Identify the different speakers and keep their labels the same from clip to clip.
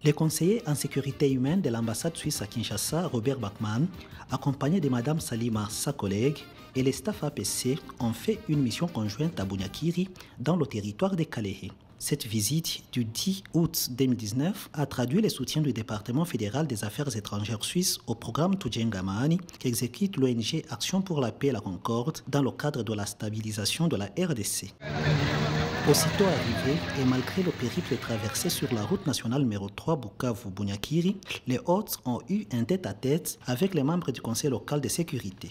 Speaker 1: Les conseillers en sécurité humaine de l'ambassade suisse à Kinshasa, Robert Bachmann, accompagné de Mme Salima, sa collègue, et les staff APC ont fait une mission conjointe à Bunyakiri dans le territoire de Kalehe. Cette visite du 10 août 2019 a traduit le soutien du département fédéral des affaires étrangères suisse au programme Tujenga Amani qu'exécute l'ONG Action pour la paix et la concorde dans le cadre de la stabilisation de la RDC. Aussitôt arrivé et malgré le périple traversé sur la route nationale numéro 3 Bukavu-Bunyakiri, les hôtes ont eu un tête-à-tête avec les membres du conseil local de sécurité.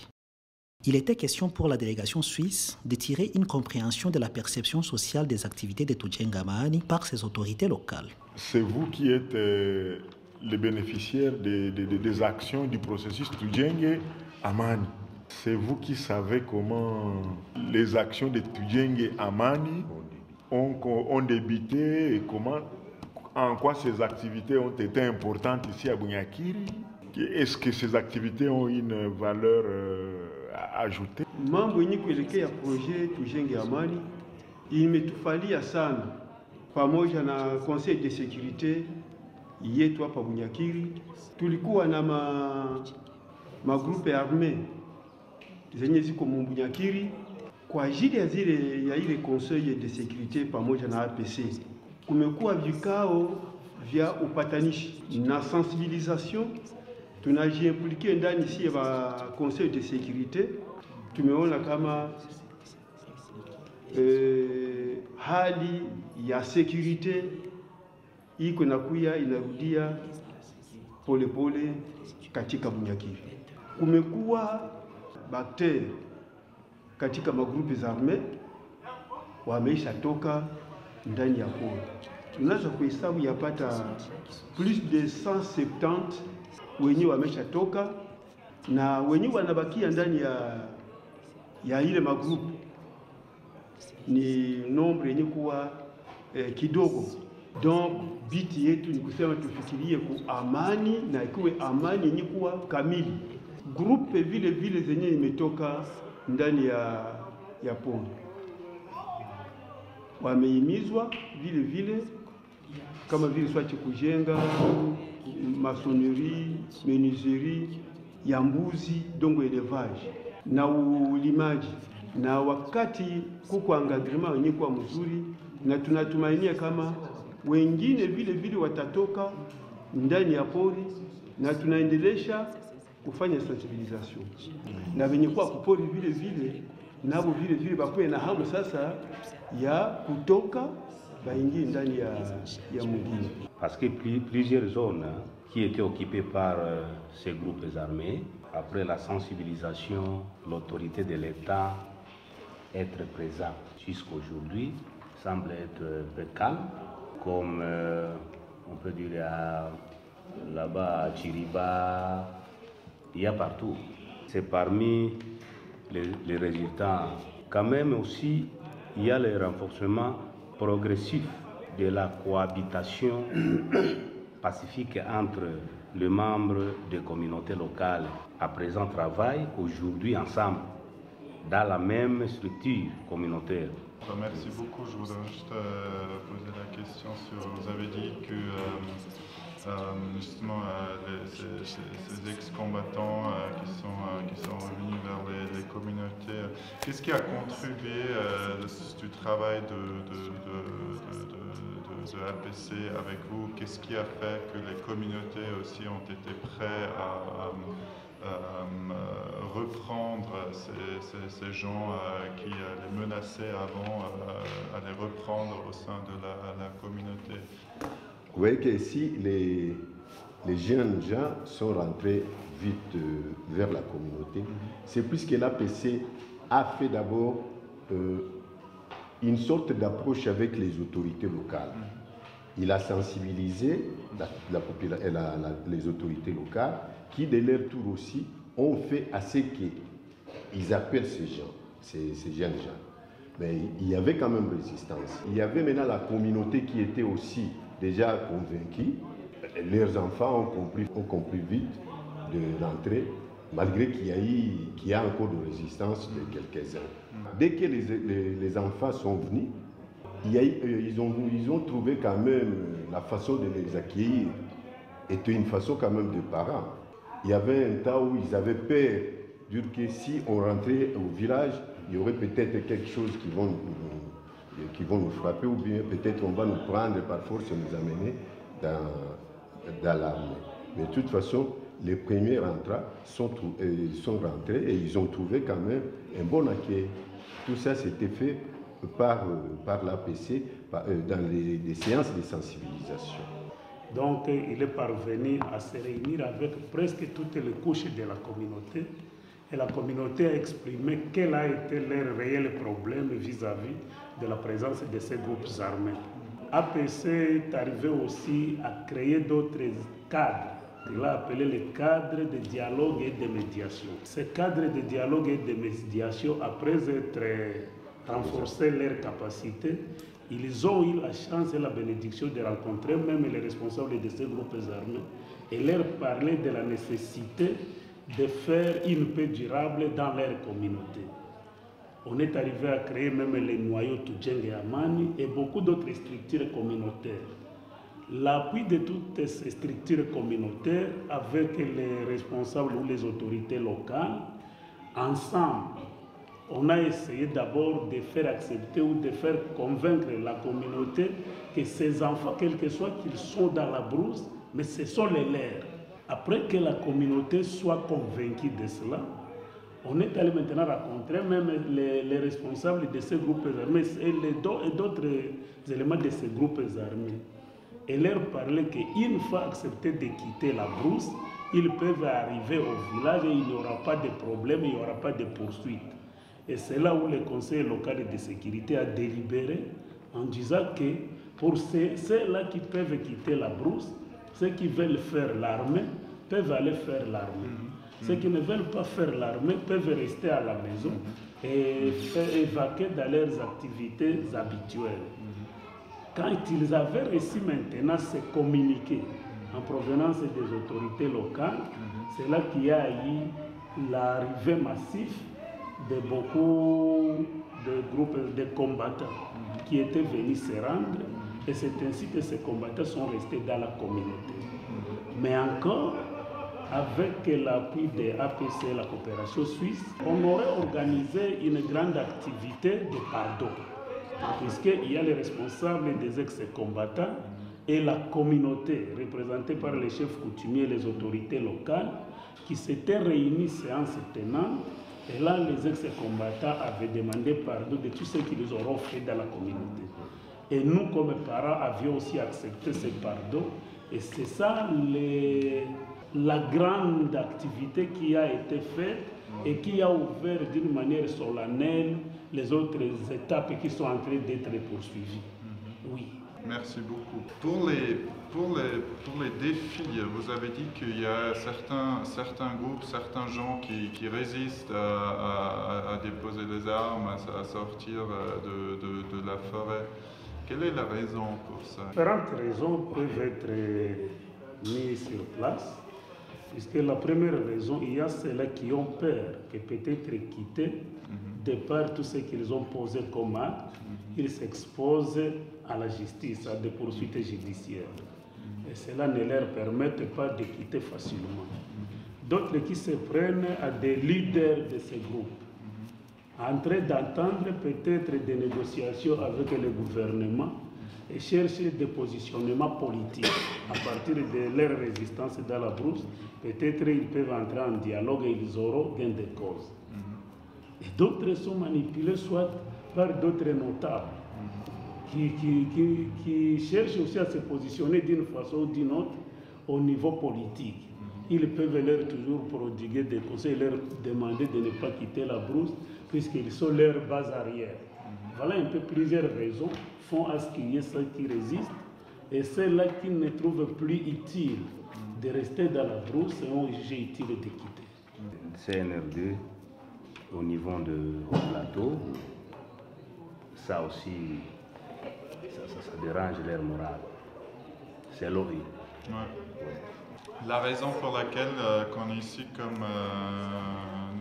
Speaker 1: Il était question pour la délégation suisse de tirer une compréhension de la perception sociale des activités de Tujenga Amani par ses autorités locales.
Speaker 2: C'est vous qui êtes les bénéficiaires des actions du processus Tujenga Amani. C'est vous qui savez comment les actions de Tujenga Amani ont débuté et en quoi ces activités ont été importantes ici à Bunyakiri. Est-ce que ces activités ont une valeur ajoutée?
Speaker 3: Mambo yenye kuelekea projet Tujenga Amani imetufalia sana pamoja na conseil de sécurité yetu hapa Bunyakiri. Tulikuwa na magrupe arme zenye ziko Bunyakiri kwa ajili ya ile conseil de sécurité pamoja na APC. Kumekuwa vikao vya upatanishi na sensibilisation. Tunajiimplike ndani si ya conseil de sécurité. Tumeona kama hali ya sécurité iko nakuya inarudia polepole katika Bunyakiri. Kumekuwa bakteri katika magrupe za arme wameisha toka ndani ya pori. Tunaweza kuhesabu yapata plus de 170 wenye wamesha toka na wenye wanabakia ndani ya ile magrupu ni nombre yenye kuwa kidogo. Donc biti yetu ni kusema tufikirie ku amani na ikuwe amani yenye kuwa kamili. Grupe vile zenye imetoka ndani ya pori wamehimizwa vile kama vile swati kujenga masonerie, menuiserie ya mbuzi, dongo élevage na ulimaji, na wakati kuko engagement wenye kwa mzuri, na tunatumainia kama wengine vile watatoka ndani ya pori, na tunaendelesha kufanya sensibilisation na wenye kwa kupori vile nabo vile bakuwe na hamu sasa ya kutoka baingie ndani ya mugini.
Speaker 4: Parce que plusieurs zones qui étaient occupées par ces groupes armés, après la sensibilisation, l'autorité de l'État être présent jusqu'aujourd'hui semble être un peu calme, comme on peut dire là-bas à Chiriba, il y a partout. C'est parmi les résultats. Quand même aussi, il y a le renforcement progressif de la cohabitation pacifique entre les membres des communautés locales à présent travaillent aujourd'hui ensemble dans la même structure communautaire.
Speaker 5: Merci beaucoup. Je voudrais juste poser la question sur, vous avez dit que justement ces ex-combattants qui sont revenus vers les communautés, qu'est-ce qui a contribué du travail de APC avec vous? Qu'est-ce qui a fait que les communautés aussi ont été prêtes à reprendre ces gens qui les menaçaient avant, à les reprendre au sein de la communauté?
Speaker 6: Vous voyez qu'ici, les jeunes gens sont rentrés vite vers la communauté. C'est puisque l'APC a fait d'abord une sorte d'approche avec les autorités locales. Il a sensibilisé les autorités locales qui, de leur tour aussi, ont fait à ce qu'ils appellent ces gens, ces jeunes gens. Mais il y avait quand même résistance. Il y avait maintenant la communauté qui était aussi déjà convaincue. Leurs enfants ont compris vite de rentrer, malgré qu'il y a encore de résistance de quelques-uns. Dès que les enfants sont venus, ils ont trouvé quand même la façon de les accueillir était une façon quand même de parents. Il y avait un temps où ils avaient peur, dire que si on rentrait au village, il y aurait peut-être quelque chose qui vont nous frapper, ou bien peut-être on va nous prendre par force et nous amener dans l'armée. Mais de toute façon, les premiers rentrants sont rentrés et ils ont trouvé quand même un bon accueil. Tout ça, c'était fait par l'APC dans les séances de sensibilisation.
Speaker 7: Donc, il est parvenu à se réunir avec presque toutes les couches de la communauté. Et la communauté a exprimé quel a été leur réel problème vis-à-vis de la présence de ces groupes armés. APC est arrivé aussi à créer d'autres cadres. Il a appelé les cadres de dialogue et de médiation. Ces cadres de dialogue et de médiation, après être renforcé leurs capacités, ils ont eu la chance et la bénédiction de rencontrer même les responsables de ces groupes armés et leur parler de la nécessité de faire une paix durable dans leur communauté. On est arrivé à créer même les noyaux Tujenge Amani et beaucoup d'autres structures communautaires. L'appui de toutes ces structures communautaires avec les responsables ou les autorités locales, ensemble, on a essayé d'abord de faire accepter ou de faire convaincre la communauté que ces enfants, quel que soit qu'ils sont dans la brousse, mais ce sont les leurs. Après que la communauté soit convaincue de cela, on est allé maintenant rencontrer même les responsables de ces groupes armés et d'autres éléments de ces groupes armés et leur parler qu'une fois accepté de quitter la brousse, ils peuvent arriver au village et il n'y aura pas de problème, il n'y aura pas de poursuite. Et c'est là où le conseil local de sécurité a délibéré en disant que pour ceux-là qui peuvent quitter la brousse, ceux qui veulent faire l'armée peuvent aller faire l'armée. Ceux qui ne veulent pas faire l'armée peuvent rester à la maison et évacuer dans leurs activités habituelles. Quand ils avaient reçu maintenant ce communiqué en provenance des autorités locales, c'est là qu'il y a eu l'arrivée massive de beaucoup de groupes de combattants qui étaient venus se rendre et c'est ainsi que ces combattants sont restés dans la communauté. Mais encore, avec l'appui de APC et la coopération suisse, on aurait organisé une grande activité de pardon, puisqu'il y a les responsables des ex-combattants et la communauté représentée par les chefs coutumiers et les autorités locales qui s'étaient réunis séance tenante. Et là, les ex-combattants avaient demandé pardon de tout ce qu'ils auront fait dans la communauté. Et nous, comme parents, avions aussi accepté ce pardon. Et c'est ça la grande activité qui a été faite et qui a ouvert d'une manière solennelle les autres étapes qui sont en train d'être poursuivies. Oui.
Speaker 5: Merci beaucoup. Pour les défis, vous avez dit qu'il y a certains groupes, certains gens qui résistent à déposer les armes, à sortir de la forêt. Quelle est la raison pour ça? Différentes
Speaker 7: raisons peuvent être mises sur place. Puisque la première raison, il y a ceux-là qui ont peur que peut-être quitter de par tout ce qu'ils ont posé comme acte, ils s'exposent à la justice, à des poursuites judiciaires. Et cela ne leur permet pas de quitter facilement. D'autres qui se prennent à des leaders de ces groupes, en train d'entendre peut-être des négociations avec le gouvernement et chercher des positionnements politiques à partir de leur résistance dans la brousse. Peut-être ils peuvent entrer en dialogue et ils auront gain de cause. Et d'autres sont manipulés soit par d'autres notables qui cherchent aussi à se positionner d'une façon ou d'une autre au niveau politique. Ils peuvent leur toujours prodiguer des conseils, leur demander de ne pas quitter la brousse puisqu'ils sont leur base arrière. Voilà un peu plusieurs raisons font à ce qu'il y ait ceux qui résistent et ceux-là qui ne trouvent plus utile de rester dans la brousse et ont jugé utile de quitter.
Speaker 4: CNRD, au niveau de plateau, ça aussi, ça dérange leur morale. C'est l'OI.
Speaker 5: La raison pour laquelle qu'on est ici, comme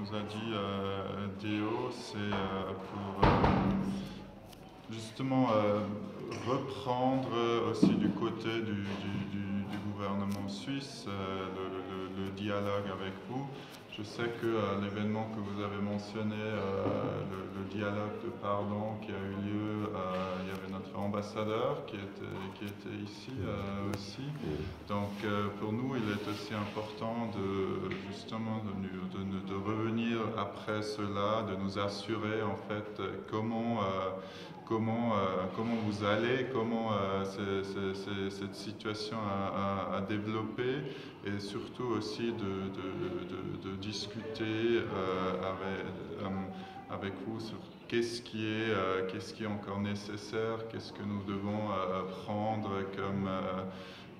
Speaker 5: nous a dit Déo, c'est justement reprendre aussi du côté du gouvernement suisse le dialogue avec vous. Je sais que l'événement que vous avez mentionné, le dialogue de pardon qui a eu lieu, il y avait notre ambassadeur qui était ici aussi. Donc pour nous, il est aussi important justement de revenir après cela, de nous assurer en fait comment vous allez, comment cette situation a développé, et surtout aussi de discuter avec vous sur qu'est-ce qui est encore nécessaire, qu'est-ce que nous devons prendre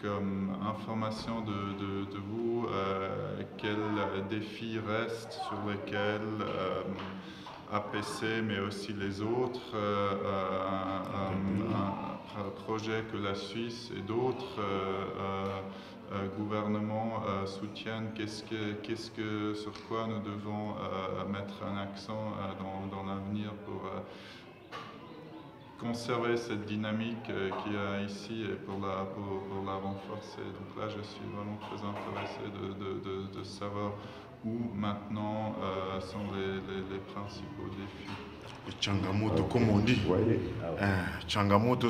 Speaker 5: comme information de vous, quels défis restent sur lesquels APC, mais aussi les autres projets que la Suisse et d'autres gouvernements soutiennent, sur quoi nous devons mettre un accent dans l'avenir pour conserver cette dynamique qu'il y a ici et pour la renforcer. Donc là, je suis vraiment très intéressé de savoir où maintenant sont les principaux défis.
Speaker 2: Changamoto, comme on dit. Changamoto,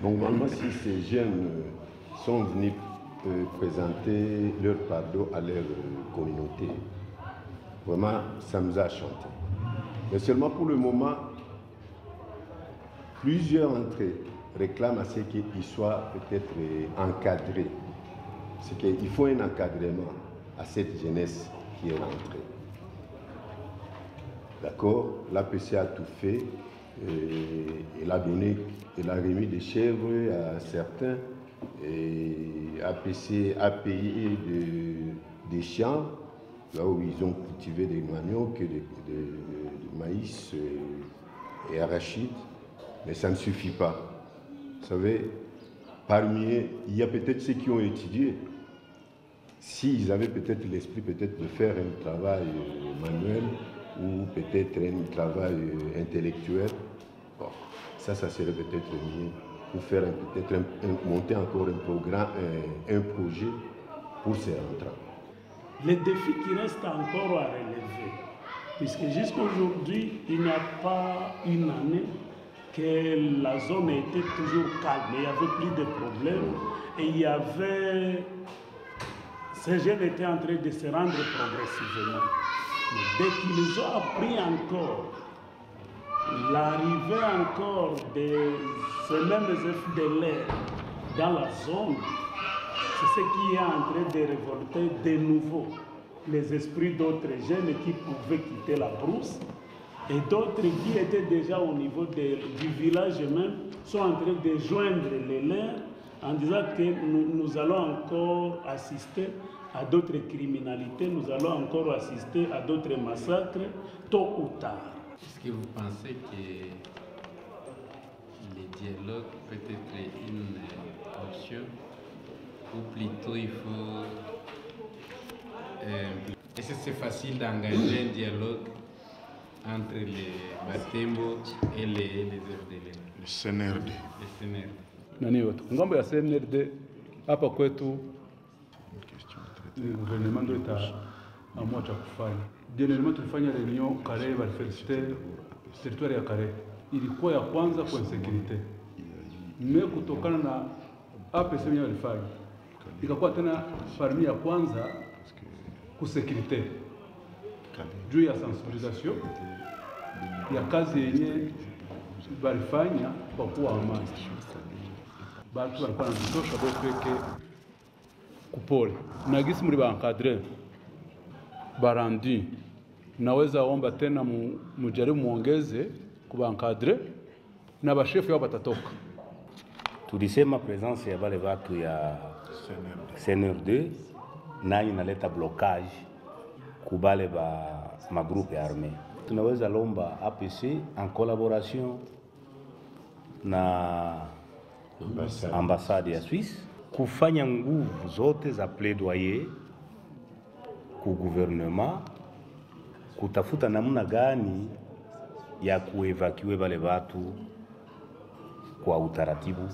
Speaker 6: normalement, si ces jeunes sont venus présenter leur pardon à leur communauté, vraiment, ça nous a chanté. Mais seulement pour le moment, plusieurs d'entre eux réclament à ce qu'ils soient peut-être encadrés. C'est qu'il faut un encadrement à cette jeunesse qui est rentrée. D'accord? L'APC a tout fait. Elle a remis des chèvres à certains. Et APC a payé des champs, là où ils ont cultivé des maniocs, de maïs et arachides. Mais ça ne suffit pas. Vous savez, parmi eux, il y a peut-être ceux qui ont étudié. S'ils avaient peut-être l'esprit peut-être de faire un travail manuel ou peut-être un travail intellectuel, bon, ça serait peut-être mieux pour faire monter encore un programme, un projet pour ces rentrants.
Speaker 7: Les défis qui restent encore à relever, puisque jusqu'à aujourd'hui, il n'y a pas une année que la zone était toujours calme, il n'y avait plus de problèmes et il y avait... Ces jeunes étaient en train de se rendre progressivement. Mais dès qu'ils ont appris encore l'arrivée encore de ces mêmes FDLR dans la zone, c'est ce qui est en train de révolter de nouveau les esprits d'autres jeunes qui pouvaient quitter la brousse et d'autres qui étaient déjà au niveau du village même sont en train de joindre les leurs en disant que nous allons encore assister à d'autres criminalités, nous allons encore assister à d'autres massacres, tôt ou tard.
Speaker 8: Est-ce que vous pensez que le dialogue peut être une option ou plutôt il faut... Est-ce que c'est facile d'engager un dialogue entre les Batembo et les FDLR?
Speaker 2: Le CNRD.
Speaker 9: Nani yote ngambo ya CNRD hapa kwetu gouvernement ndio itaamua cha kufanya. Dernièrement tulifanya reunion Kare walifelicite territoire ya Kare ilikuwa ya kwanza kwa insécurité, mais kutokana na APC wenyewe walifanya ikakuwa tena parmi ya kwanza ku sécurité juu ya sensibilisation ya kazi yenye walifanya kwa kuwa amani. Batu walikuwa wanatosha bo peke kupole na gisi muri bankadre barandi, naweza omba tena mujaribu muongeze kubankadre na bashefu yao batatoka.
Speaker 4: Tulisema presence ya wale watu ya CNRD nayo inaleta blocage kubale ba magroupe armé. Tunaweza lomba APC en collaboration na ambassade ya Suisse kufanya nguvu zote za plaidoyer ku gouvernement kutafuta namna gani ya kuevacue wale watu kwa utaratibu.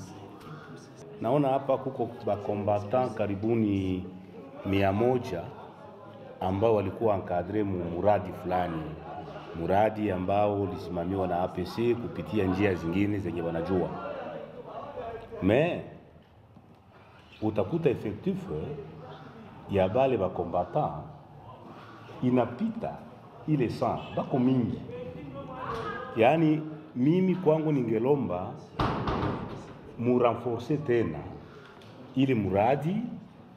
Speaker 4: Naona hapa kuko bakombatan karibuni 100 ambao walikuwa encadre muradi fulani, muradi ambao ulisimamiwa na APC kupitia njia zingine zenye wanajua. Me utakuta effectif ya bale bakombatan inapita ile saa bako mingi. Yani mimi kwangu ningelomba murenforce tena ile muradi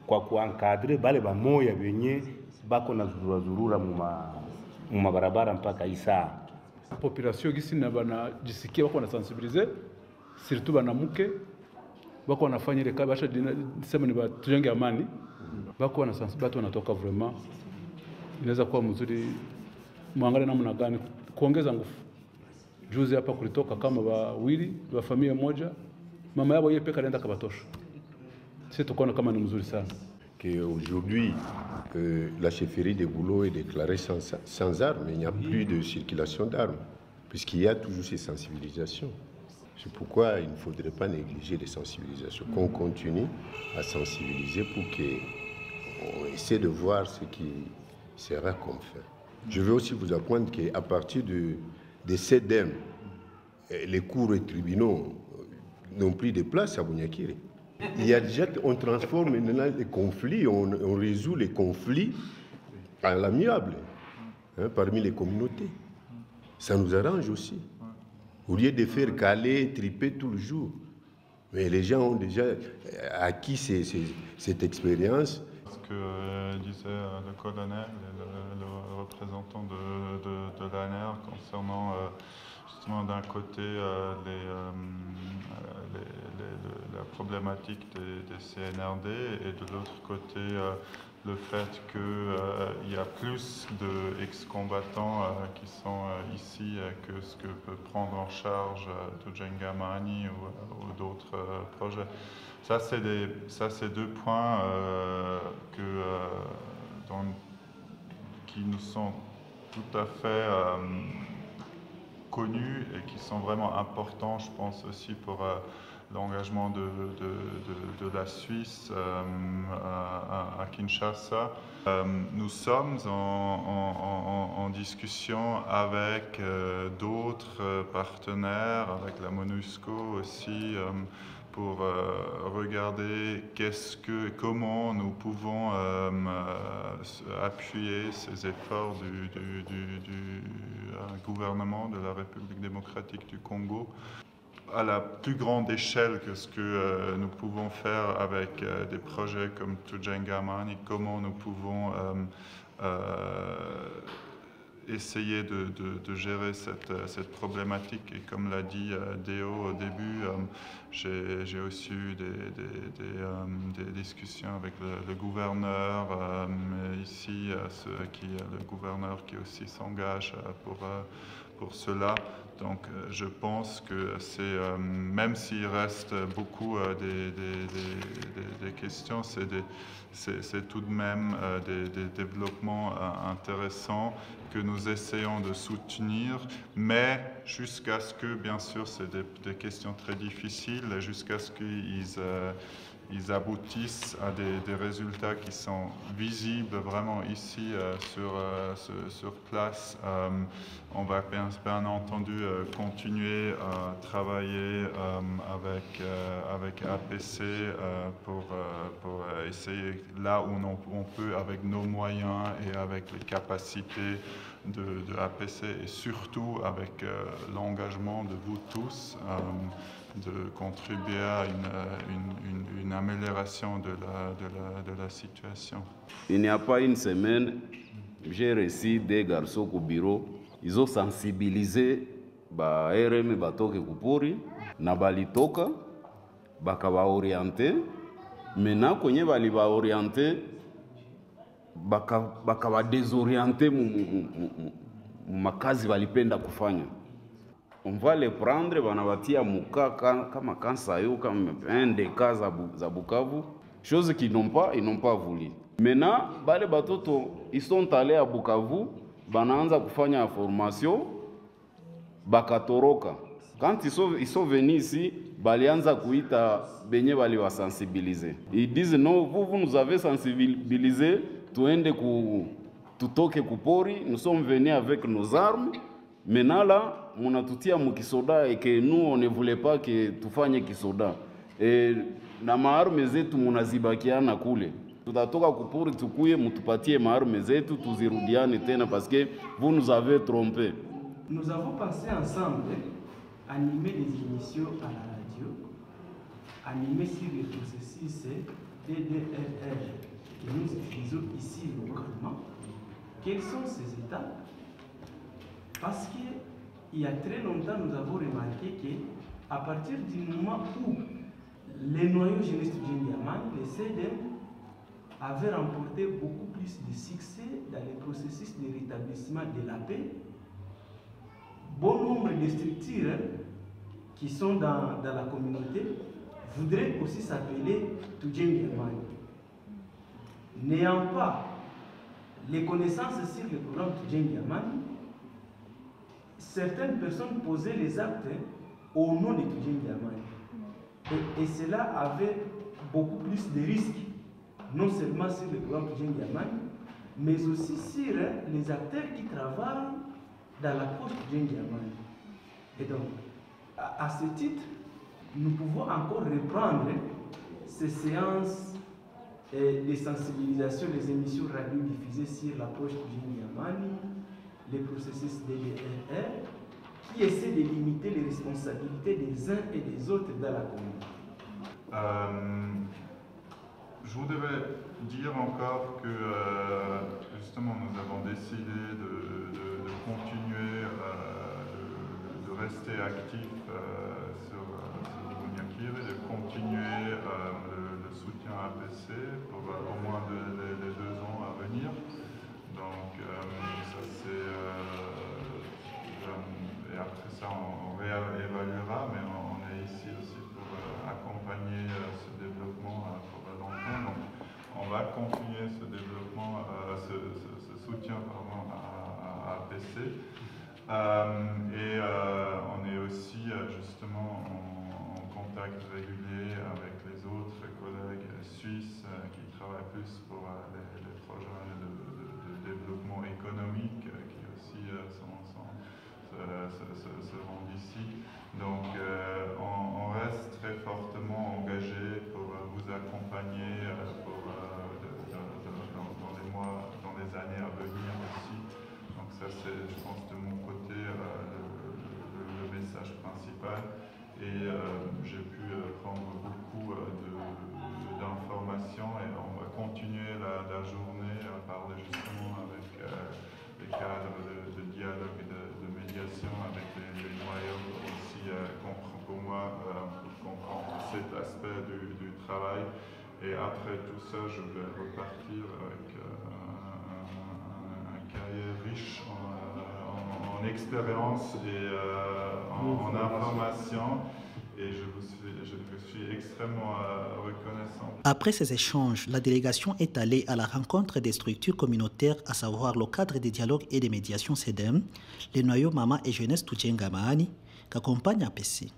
Speaker 4: kwa kuankadre bale bamoya benye bako na zurura muma barabara mpaka isa.
Speaker 9: Population gisi na bana jisikia wako na sensibiliser surtout banamuke bako wanafanya ile kazi basha sema ni tujenge amani bako wana sensibiliser wanatoka vraiment inaweza kuwa mzuri. Muangalie namna gani kuongeza nguvu. Juzi hapa kulitoka kama wawili wa familia moja, mama yao yeye peka anaenda kabatosha. C'est tout kama ni mzuri sana.
Speaker 6: Aujourd'hui, la chefferie de Bouleau est déclarée sans armes. Il n'y a plus de circulation d'armes, puisqu'il y a toujours ces sensibilisations. C'est pourquoi il ne faudrait pas négliger les sensibilisations, qu'on continue à sensibiliser pour qu'on essaie de voir ce qui sera qu'on fait. Je veux aussi vous apprendre qu'à partir de CEDEM, les cours et tribunaux n'ont plus de place à Bunyakiri. Il y a déjà, on transforme maintenant les conflits, on résout les conflits à l'amiable parmi les communautés. Ça nous arrange aussi. Au lieu de faire caler, triper tout le jour. Mais les gens ont déjà acquis cette expérience.
Speaker 5: Ce que disait le colonel, le représentant de l'ANR concernant justement d'un côté la problématique des CNRD et de l'autre côté le fait qu'il y a plus d'ex-combattants qui sont ici que ce que peut prendre en charge Tujenge Amani ou d'autres projets. Ça, c'est deux points qui nous sont tout à fait connus et qui sont vraiment importants, je pense aussi pour l'engagement de la Suisse à Kinshasa. Nous sommes en discussion avec d'autres partenaires, avec la MONUSCO aussi, pour regarder comment nous pouvons appuyer ces efforts du gouvernement de la République démocratique du Congo à la plus grande échelle que ce que nous pouvons faire avec des projets comme Tujenge Amani, comment nous pouvons essayer de gérer cette problématique. Et comme l'a dit Déo au début, j'ai aussi eu des discussions avec le gouverneur ici, le gouverneur qui aussi s'engage pour cela. Donc je pense que c'est, même s'il reste beaucoup des questions, c'est tout de même des développements intéressants que nous essayons de soutenir, mais jusqu'à ce que, bien sûr, c'est des questions très difficiles, jusqu'à ce qu'ils aboutissent à des résultats qui sont visibles vraiment ici sur place. On va bien entendu continuer à travailler avec APC pour essayer là où on peut avec nos moyens et avec les capacités de APC et surtout avec l'engagement de vous tous de contribuer à une amélioration de la situation.
Speaker 10: Il n'y a pas une semaine, j'ai reçu des garçons au bureau. Ils ont sensibilisé ba RM batoke kupori na balitoka bakawa orienté. Maintenant kwenye bali ba orienté bakawa désorienté mu makazi balipenda kufanya. On va les prendre, banabatia muka kama Kansayo, comme un des cas à Bukavu, chose qu'ils n'ont pas voulu. Maintenant, bale batoto, ils sont allés à Bukavu, banaanza kufanya formation, bakatoroka. Quand ils sont venus ici, balianza kuita benye bali wa sensibiliser. Ils disent non, vous nous avez sensibilisé, tutoke kupori, nous sommes venus avec nos armes. Maintenant là, munatutia mukisoda et que nous on ne voulait pas que tufanye kisoda. Et na maarme zetu munazibakiana kule. Tutatoka kupori tukuye mutupatie maarme zetu tuzirudiane tena parce que vous nous avez trompé.
Speaker 11: Nous avons pensé ensemble animer des émissions à la radio, animer sur le processus DDRR que nous utilisons ici localement. Quelles sont ces étapes? Parce qu'il y a très longtemps, nous avons remarqué qu'à partir du moment où les noyaux jeunesse du Yaman, les CDM, avaient remporté beaucoup plus de succès dans le processus de rétablissement de la paix, bon nombre de structures qui sont dans la communauté voudraient aussi s'appeler Tudjeng Yaman. N'ayant pas les connaissances sur le programme Tudjeng Yaman, certaines personnes posaient les actes au nom de Tudjeng Yaman. Et cela avait beaucoup plus de risques, non seulement sur le programme Tudjeng Yaman, mais aussi sur les acteurs qui travaillent dans la poche Tudjeng Yaman. Et donc, à ce titre, nous pouvons encore reprendre ces séances de sensibilisation, les émissions radio diffusées sur la poche Tudjeng Yaman, les processus DDRR, qui essaient de limiter les responsabilités des uns et des autres dans la communauté.
Speaker 5: Je voudrais dire encore que justement nous avons décidé de continuer, de rester actifs sur Bunyakiri, de continuer le soutien APC pour au moins les 2 ans à venir. Donc ça c'est... et après ça on réévaluera, mais on est ici aussi pour accompagner ce développement pour longtemps. Donc on va continuer ce développement, ce soutien à APC. Et on est aussi justement en contact régulier avec les autres collègues suisses qui travaillent plus pour les projets de développement économique qui aussi se rendent ici. Donc on reste très fortement engagé pour vous accompagner dans les années à venir aussi. Donc ça c'est, je pense, de mon côté le message principal. Et j'ai pu prendre beaucoup d'informations et on va continuer la journée à parler justement avec les cadres de dialogue et de médiation, avec les noyaux aussi, pour moi, pour comprendre cet aspect du travail. Et après tout ça, je vais repartir avec un carrière riche en expérience et en information. Et je suis extrêmement reconnaissant.
Speaker 1: Après ces échanges, la délégation est allée à la rencontre des structures communautaires, à savoir le cadre de dialogue et de médiation CEDEM, les noyaux Maman et Jeunesse Tudjeng Yaman, qu'accompagne APC.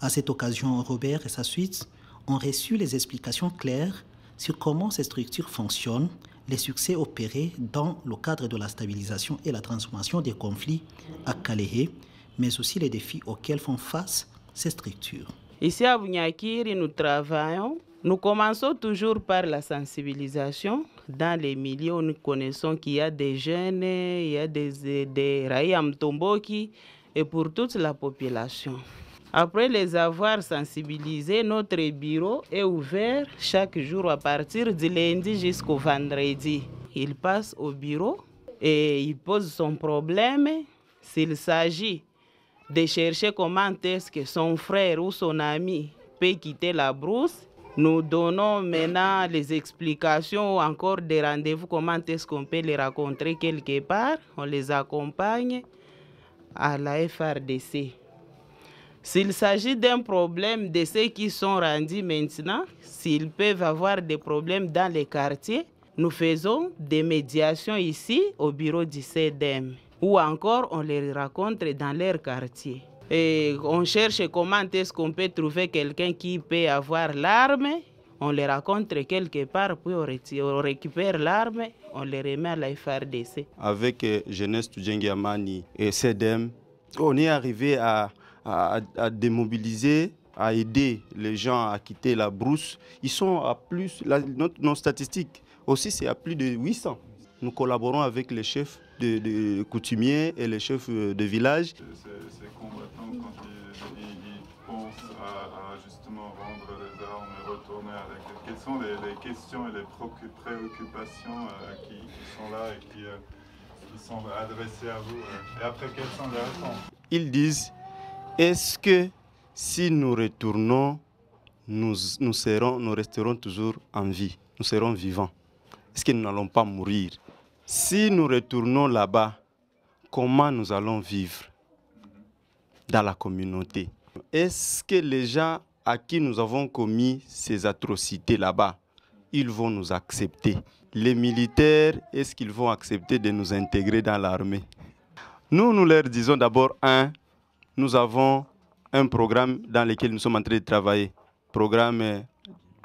Speaker 1: À cette occasion, Robert et sa suite ont reçu les explications claires sur comment ces structures fonctionnent, les succès opérés dans le cadre de la stabilisation et la transformation des conflits à Kalehe, mais aussi les défis auxquels font face ces structures.
Speaker 12: Ici à Bunyakiri, nous commençons toujours par la sensibilisation. Dans les milieux où nous connaissons qu'il y a des jeunes, il y a des Raïa Mtomboki et pour toute la population. Après les avoir sensibilisés, notre bureau est ouvert chaque jour à partir du lundi jusqu'au vendredi. Il passe au bureau et il pose son problème. S'il s'agit de chercher comment est-ce que son frère ou son ami peut quitter la brousse, nous donnons maintenant les explications ou encore des rendez-vous, comment est-ce qu'on peut les rencontrer quelque part. On les accompagne à la FRDC. S'il s'agit d'un problème de ceux qui sont rendus maintenant, s'ils peuvent avoir des problèmes dans les quartiers, nous faisons des médiations ici au bureau du CEDEM. ou encore on les rencontre dans leur quartier. Et on cherche comment est-ce qu'on peut trouver quelqu'un qui peut avoir l'arme. On les rencontre quelque part, puis on récupère l'arme, on les remet à la FARDC.
Speaker 13: Avec Jeunesse Tujenge Amani et CEDEM, on est arrivé à démobiliser, à aider les gens à quitter la brousse. Ils sont à plus, nos statistiques aussi, c'est à plus de 800. Nous collaborons avec les chefs de coutumiers et les chefs de village.
Speaker 5: Ces combattants, quand ils pensent à justement vendre les armes et retourner avec elles, quelles sont les questions et les préoccupations qui sont là et qui sont adressées à vous et après, quelles sont les réponses?
Speaker 13: Ils disent, est-ce que si nous retournons, nous resterons toujours en vie, nous serons vivants? Est-ce que nous n'allons pas mourir? Si nous retournons là-bas, comment nous allons vivre dans la communauté? Est-ce que les gens à qui nous avons commis ces atrocités là-bas, ils vont nous accepter? Les militaires, est-ce qu'ils vont accepter de nous intégrer dans l'armée? Nous leur disons d'abord, nous avons un programme dans lequel nous sommes en train de travailler,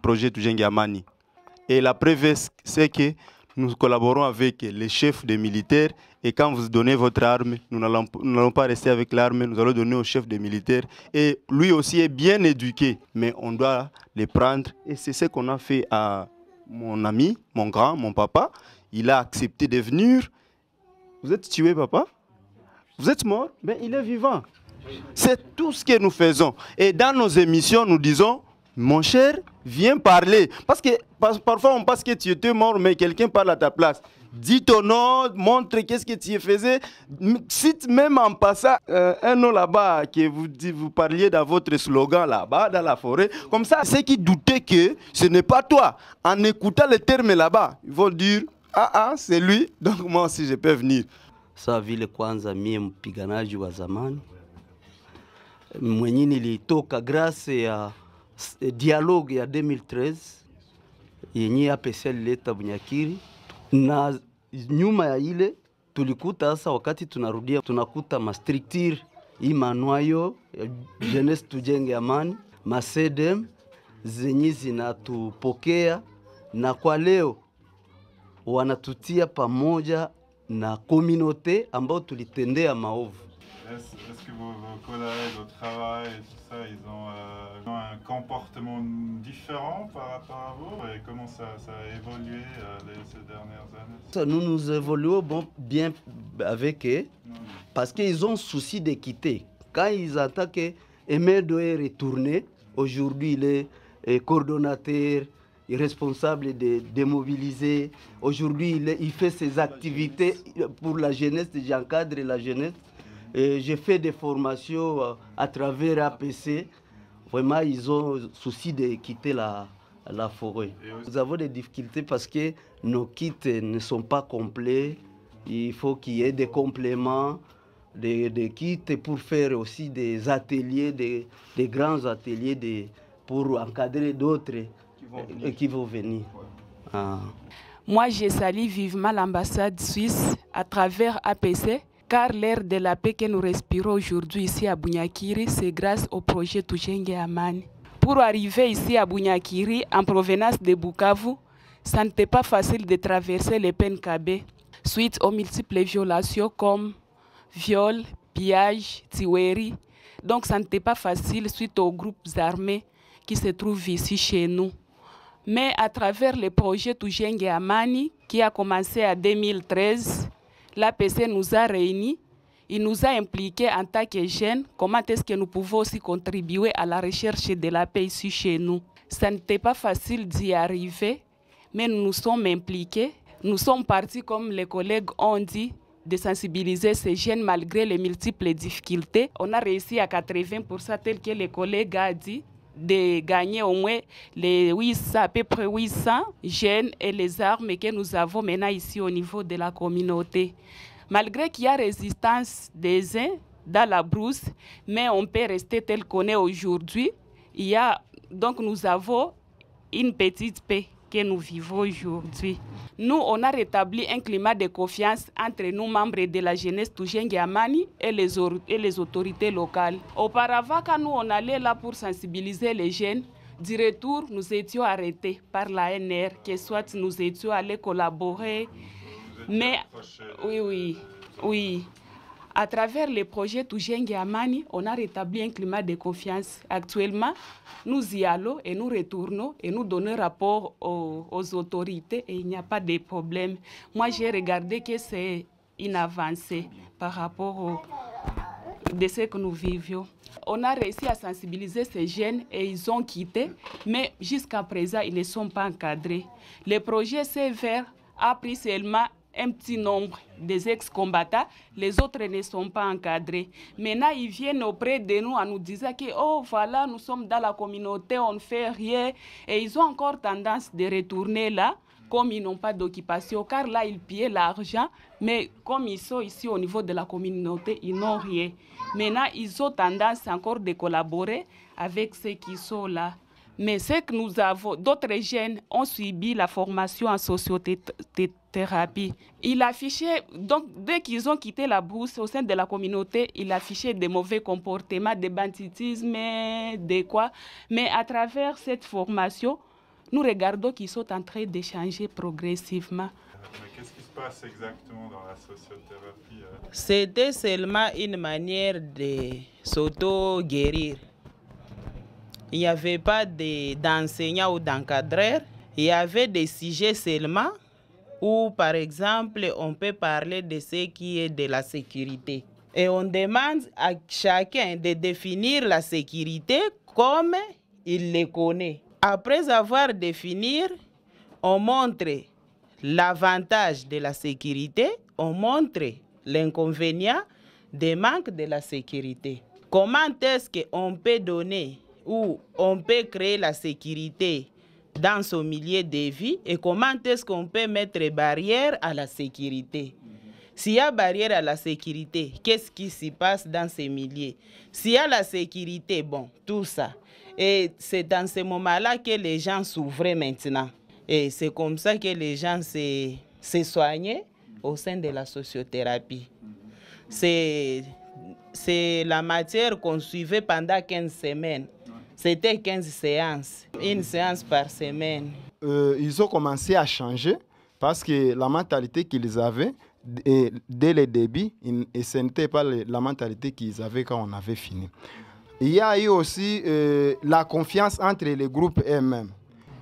Speaker 13: projet Tujenge Amani. Et la preuve, c'est que nous collaborons avec les chefs des militaires et quand vous donnez votre arme, nous n'allons pas rester avec l'arme, nous allons donner au chef des militaires. Et lui aussi est bien éduqué, mais on doit les prendre. Et c'est ce qu'on a fait à mon ami, mon papa. Il a accepté de venir. Vous êtes tué, papa? Vous êtes mort? Mais il est vivant. C'est tout ce que nous faisons. Et dans nos émissions, nous disons, mon cher, viens parler. Parce que parfois on pense que tu étais mort, mais quelqu'un parle à ta place. Dis ton nom, montre qu'est-ce que tu faisais. Cite même en passant un nom là-bas, que vous parliez dans votre slogan là-bas, dans la forêt. Comme ça, ceux qui doutaient que ce n'est pas toi, en écoutant les termes là-bas, ils vont dire, c'est lui, donc moi aussi je peux venir.
Speaker 14: Sawa vile kwanza mie mpiganaji wa zamani mwenye nilitoka grâce ya dialogue ya 2013 yenye APC ilileta Bunyakiri, na nyuma ya ile tulikuta sasa wakati tunarudia tunakuta mastructure imanwayo Jeunesse Tujenge Amani, masedem zenye zinatupokea na kwa leo wanatutia pamoja na communauté ambao tulitendea maovu.
Speaker 5: Est-ce que vos collègues au travail et tout ça, ils ont un comportement différent par rapport à vous? Et comment ça a évolué ces dernières années?
Speaker 14: Nous évoluons bien avec eux parce qu'ils ont souci de quitter. Quand ils attaquent, Aimé doit retourner. Aujourd'hui, il est coordonnateur, il est responsable de démobiliser. Aujourd'hui, il fait ses activités pour la jeunesse, j'encadre la jeunesse. J'ai fait des formations à travers APC. Vraiment, ils ont souci de quitter la forêt. Nous avons des difficultés parce que nos kits ne sont pas complets. Il faut qu'il y ait des compléments, des kits pour faire aussi des ateliers, des grands ateliers pour encadrer d'autres qui vont venir.
Speaker 15: Moi, j'ai sali vivement l'ambassade suisse à travers APC. Car l'air de la paix que nous respirons aujourd'hui ici à Bunyakiri, c'est grâce au projet Tujenge Amani. Pour arriver ici à Bunyakiri, en provenance de Bukavu, ça n'était pas facile de traverser les PNKB suite aux multiples violations comme viol, pillage, tiweri. Donc ça n'était pas facile suite aux groupes armés qui se trouvent ici chez nous. Mais à travers le projet Tujenge Amani, qui a commencé en 2013, l'APC nous a réunis, il nous a impliqués en tant que jeunes, comment est-ce que nous pouvons aussi contribuer à la recherche de la paix ici chez nous. Ça n'était pas facile d'y arriver, mais nous nous sommes impliqués. Nous sommes partis, comme les collègues ont dit, de sensibiliser ces jeunes malgré les multiples difficultés. On a réussi à 80%, tel que les collègues ont dit, de gagner au moins les 800, à peu près 800 jeunes et les armes que nous avons maintenant ici au niveau de la communauté. Malgré qu'il y a résistance des uns dans la brousse, mais on peut rester tel qu'on est aujourd'hui. Donc nous avons une petite paix que nous vivons aujourd'hui. Nous, on a rétabli un climat de confiance entre nous, membres de la jeunesse Tujenge Amani, et les autorités locales. Auparavant, quand nous, on allait là pour sensibiliser les jeunes, du retour, nous étions arrêtés par l'ANR, que soit nous étions allés collaborer. Mais, oui. À travers les projets Tujenge Amani, on a rétabli un climat de confiance. Actuellement, nous y allons et nous retournons et nous donnons rapport aux autorités et il n'y a pas de problème. Moi, j'ai regardé que c'est une avancée par rapport de ce que nous vivions. On a réussi à sensibiliser ces jeunes et ils ont quitté, mais jusqu'à présent, ils ne sont pas encadrés. Le projet CVR a pris seulement un petit nombre des ex-combattants, les autres ne sont pas encadrés. Maintenant, ils viennent auprès de nous en nous disant que, oh voilà, nous sommes dans la communauté, on ne fait rien. Et ils ont encore tendance de retourner là, comme ils n'ont pas d'occupation, car là, ils pillaient l'argent. Mais comme ils sont ici au niveau de la communauté, ils n'ont rien. Maintenant, ils ont tendance encore de collaborer avec ceux qui sont là. Mais ce que nous avons, d'autres jeunes ont subi la formation en sociothérapie. Ils affichaient, donc dès qu'ils ont quitté la brousse au sein de la communauté, ils affichaient des mauvais comportements, des banditismes, des quoi. Mais à travers cette formation, nous regardons qu'ils sont en train de changer progressivement.
Speaker 5: Qu'est-ce qui se passe exactement dans la sociothérapie?
Speaker 12: C'était seulement une manière de s'auto-guérir. Il n'y avait pas d'enseignants ou d'encadreurs. Il y avait des sujets seulement où, par exemple, on peut parler de ce qui est de la sécurité. Et on demande à chacun de définir la sécurité comme il le connaît. Après avoir défini, on montre l'avantage de la sécurité, on montre l'inconvénient des manques de la sécurité. Comment est-ce qu'on peut donner ou on peut créer la sécurité dans son milieu de vie et comment est-ce qu'on peut mettre barrière à la sécurité. S'il y a barrière à la sécurité, qu'est-ce qui se passe dans ces milieux? S'il y a la sécurité, bon, tout ça. Et c'est dans ce moment-là que les gens s'ouvraient maintenant. Et c'est comme ça que les gens se soignaient au sein de la sociothérapie. C'est la matière qu'on suivait pendant 15 semaines. C'était 15 séances, une séance par semaine.
Speaker 16: Ils ont commencé à changer parce que la mentalité qu'ils avaient dès le début, et ce n'était pas la mentalité qu'ils avaient quand on avait fini. Il y a eu aussi la confiance entre les groupes eux-mêmes.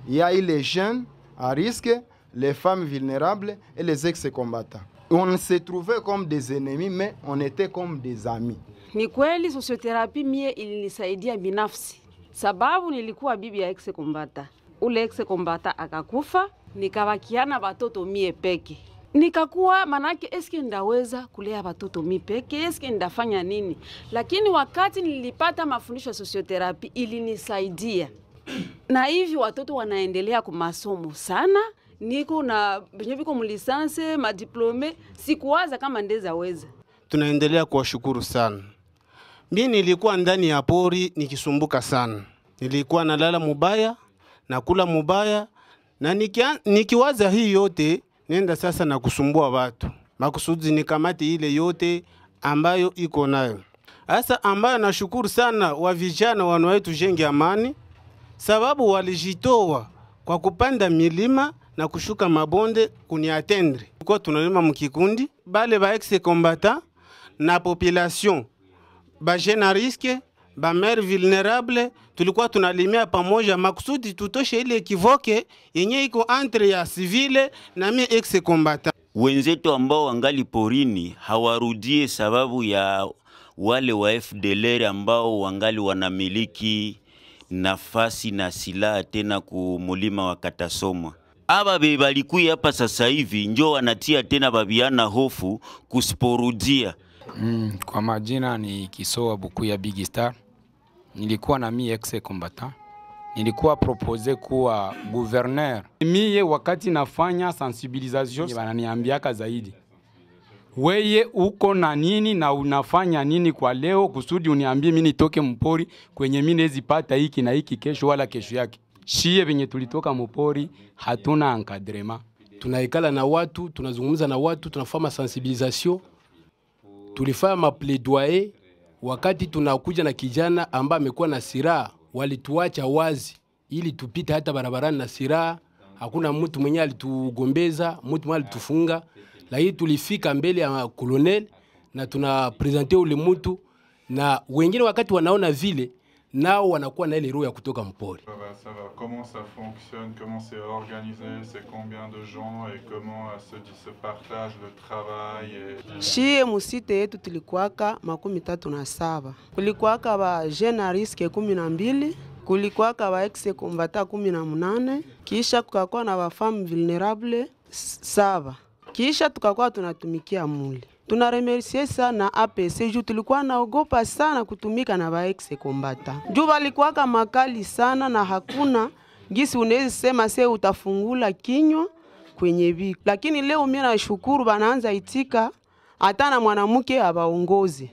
Speaker 16: Il y a eu les jeunes à risque, les femmes vulnérables et les ex-combattants. On se trouvait comme des ennemis, mais on était comme des amis.
Speaker 17: Ni kweli sociothérapie mie ilinisaidia binafsi. Sababu nilikuwa bibi ya ex-kombata. Ule ex-kombata akakufa, nikabakiana watoto mie peke. Nikakuwa manake eske ndaweza kulea watoto mie peke, eske ndafanya nini? Lakini wakati nilipata mafundisho ya sociothérapie ilinisaidia. Na hivi watoto wanaendelea kwa masomo sana. Niko na biko mlisanse, madiplome, sikuwaza kama ndeza weza.
Speaker 18: Tunaendelea kuwashukuru sana. Mimi nilikuwa ndani ya pori nikisumbuka sana. Nilikuwa nalala mubaya, nakula mubaya, na nikiwaza hii yote, nenda sasa na kusumbua watu. Makusudi nikamati ile yote ambayo iko nayo. Asa ambayo nashukuru sana wa vijana wanaoitwa Tujenge Amani, sababu walijitoa kwa kupanda milima na kushuka mabonde kuniatendre. Kwa tunalima mkikundi, bale ba ex-combattants na population, ba jeune à risque, ba mère vulnérable, tulikuwa tunalimia pamoja makusudi tutoshe ile kivoke yenye iko entre ya civile na mi ex-combattants.
Speaker 19: Wenzetu ambao wangali porini hawarudie sababu ya wale wa FDLR ambao wangali wanamiliki nafasi na silaha tena kumulima wa Katasomwa. Aba bebalikuya hapa sasa hivi njo wanatia tena babiana hofu kusiporudia.
Speaker 20: Kwa majina ni Kisoa Bukuya Big Star. Nilikuwa na mi ex-combatant. Nilikuwa propose kuwa gouverneur. Mie wakati nafanya sensibilisation wananiambiaka zaidi. Weye uko na nini na unafanya nini kwa leo kusudi uniambie mimi nitoke mpori kwenye mimi nezipata hiki na hiki kesho wala kesho yake. shie venye tulitoka mupori hatuna encadrement.
Speaker 21: Tunaikala na watu, tunazungumza na watu, tunafanya sensibilisation. Tulifanya mapledoyer wakati tunakuja na kijana ambaye amekuwa na silaha, walituacha wazi ili tupite hata barabarani na silaha. Hakuna mtu mwenye alitugombeza, mtu mwenye alitufunga. Lakini tulifika mbele ya colonel na tunapresente ule mtu, na wengine wakati wanaona vile nao wanakuwa na ile roho ya kutoka mpori.
Speaker 5: Ça va. Comment ça fonctionne, comment c'est organisé, c'est combien de gens et comment se partage le travail et...
Speaker 12: Shie musite yetu tulikuwaka 37. Kulikuwaka ba jeune à risque 12, kulikuwaka ba ex combattant 18, kisha kukakuwa na ba femme vulnerable 7. Kisha tukakuwa tunatumikia muli. Tunaremercier sana APC juu tulikuwa naogopa sana kutumika na ba ex combattant. Juu walikuwa makali sana na hakuna gisi unaweza sema se utafungula kinywa kwenye biko. Lakini leo mimi nashukuru banaanza itika hata na mwanamke abaongozi.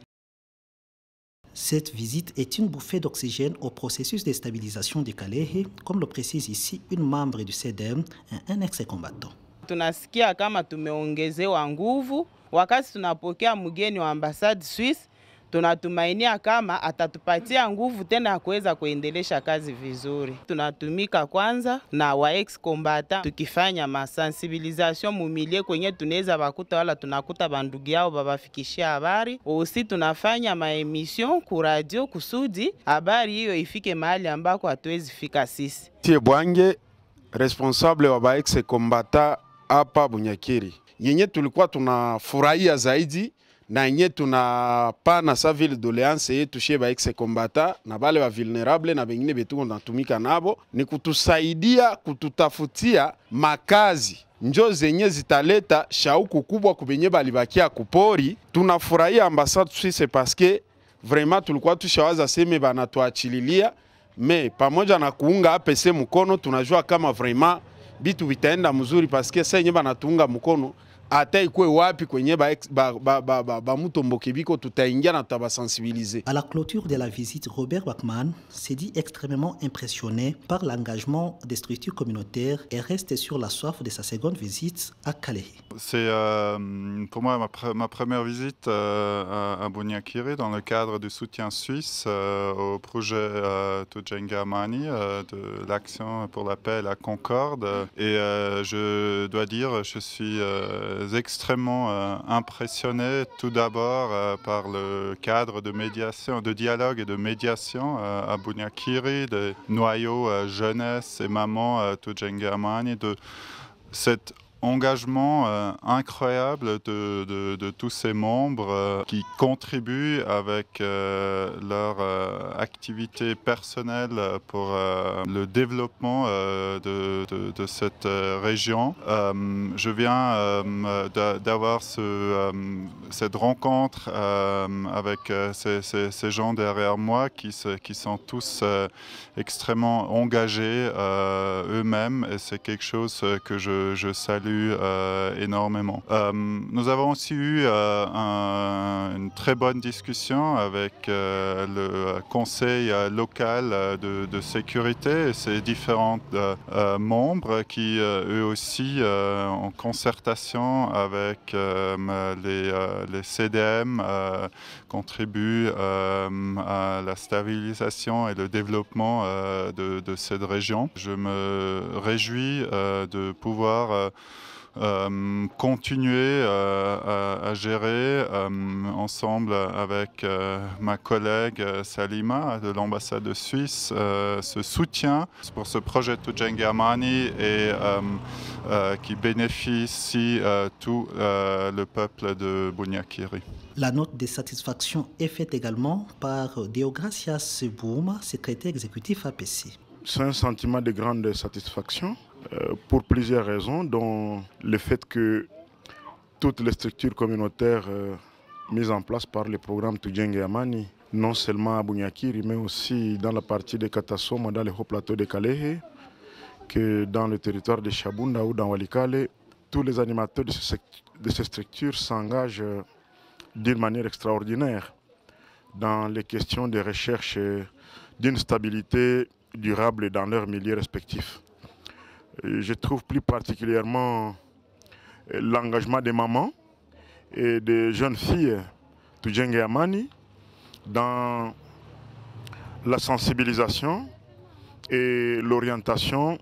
Speaker 1: Cette visite est une bouffée d'oxygène au processus de stabilisation de Kalehe, comme le précise ici une membre du CDM, un ex-combattant.
Speaker 12: Tunasikia kama tumeongezewa nguvu wakati tunapokea mgeni wa ambassade Suisse. Tunatumainia kama atatupatia nguvu tena ya kuweza kuendelesha kazi vizuri. Tunatumika kwanza na wa ex combattant tukifanya masensibilisation mumilie kwenye tunaweza bakuta wala tunakuta bandugu yao babafikishia habari. Osi tunafanya maemission ku radio kusudi habari hiyo ifike mahali ambako hatuwezi fika sisi.
Speaker 22: Tie Bwange, responsable wa ba ex combattant hapa Bunyakiri. Yenye tulikuwa tunafurahia zaidi na yenye tunapana sa ville doléance yetu chez ba ex combattant na bale ba vulnerable na bengine betu natumika nabo ni kutusaidia kututafutia makazi njo zenye zitaleta shauku kubwa kubenye balibakia kupori. Tunafurahia ambassade Suisse parce que vraiment tulikuwa tushawaza seme banatuachililia, me pamoja na kuunga APC mkono tunajua kama vraiment bitu bitaenda mzuri parce que sasa yenye banatunga mkono ata ikwe wapi kwenye ba mutomboke biko tutaingia na tutabasensibiliser.
Speaker 1: À la clôture de la visite, Robert Bachmann s'est dit extrêmement impressionné par l'engagement des structures communautaires et reste sur la soif de sa seconde visite à Kalehe.
Speaker 5: C'est pour moi ma première visite à Bunyakiri dans le cadre du soutien suisse au projet Tujenga Amani de l'action pour la paix et la concorde. Et je dois dire, je suis extrêmement impressionné tout d'abord par le cadre de médiation, de dialogue et de médiation à Bunyakiri, des noyaux jeunesse et maman Tujenga Amani, de cet engagement incroyable de tous ces membres qui contribuent avec leur activité personnelle pour le développement de cette région. Je viens d'avoir cette rencontre avec ces gens derrière moi qui sont tous extrêmement engagés eux-mêmes, et c'est quelque chose que je salue énormément. Nous avons aussi eu une très bonne discussion avec le conseil local de sécurité et ses différents membres qui eux aussi en concertation avec les CDM contribuent à la stabilisation et le développement de cette région. Je me réjouis de pouvoir continuer à gérer ensemble avec ma collègue Salima de l'ambassade de Suisse ce soutien pour ce projet Tujenga Amani et qui bénéficie tout le peuple de Bunyakiri.
Speaker 1: La note de satisfaction est faite également par Deogracias Bouma, secrétaire exécutif APC.
Speaker 2: C'est un sentiment de grande satisfaction pour plusieurs raisons, dont le fait que toutes les structures communautaires mises en place par le programme Tujenga Amani, non seulement à Bunyakiri, mais aussi dans la partie de Katasoma, dans le haut plateau de Kalehe, que dans le territoire de Chabunda ou dans Walikale, tous les animateurs de ces structures s'engagent d'une manière extraordinaire dans les questions de recherche d'une stabilité durable dans leurs milieux respectifs. Je trouve plus particulièrement l'engagement des mamans et des jeunes filles Tujenge Amani dans la sensibilisation et l'orientation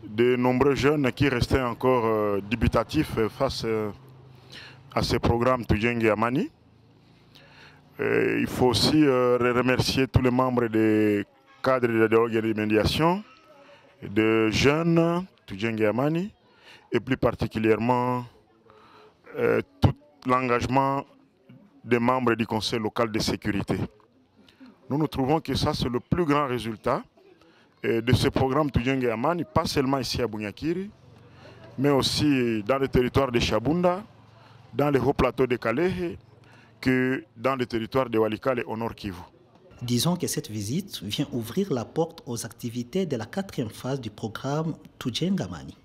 Speaker 2: de nombreux jeunes qui restaient encore dubitatifs face à ce programme Tujenge Amani. Il faut aussi remercier tous les membres des cadres de dialogue et de médiation, de jeunes Tujenge Amani, et plus particulièrement tout l'engagement des membres du Conseil local de sécurité. Nous trouvons que ça, c'est le plus grand résultat de ce programme Tujenge Amani, pas seulement ici à Bunyakiri, mais aussi dans le territoire de Chabunda, dans les hauts plateaux de Kalehe, que dans le territoire de Walikale au Nord Kivu.
Speaker 1: Disons que cette visite vient ouvrir la porte aux activités de la 4e phase du programme Tujenge Amani.